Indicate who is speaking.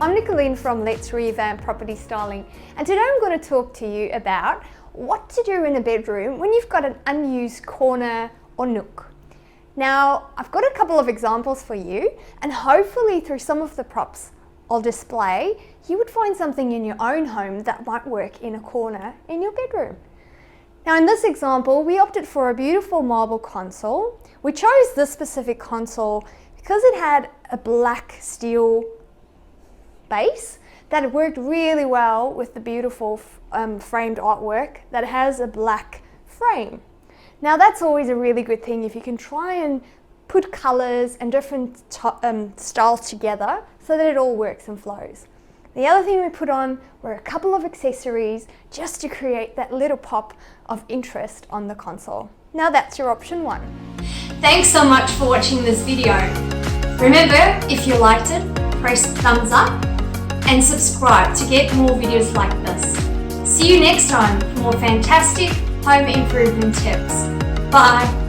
Speaker 1: I'm Nicolene from Let's Revamp Property Styling, and today I'm going to talk to you about what to do in a bedroom when you've got an unused corner or nook. Now, I've got a couple of examples for you, and hopefully through some of the props I'll display, you would find something in your own home that might work in a corner in your bedroom. Now in this example, we opted for a beautiful marble console. We chose this specific console because it had a black steel base that worked really well with the beautiful framed artwork that has a black frame. Now that's always a really good thing if you can try and put colors and different styles together so that it all works and flows. The other thing we put on were a couple of accessories just to create that little pop of interest on the console. Now that's your option one. Thanks so much for watching this video. Remember, if you liked it, press thumbs up and subscribe to get more videos like this. See you next time for more fantastic home improvement tips. Bye.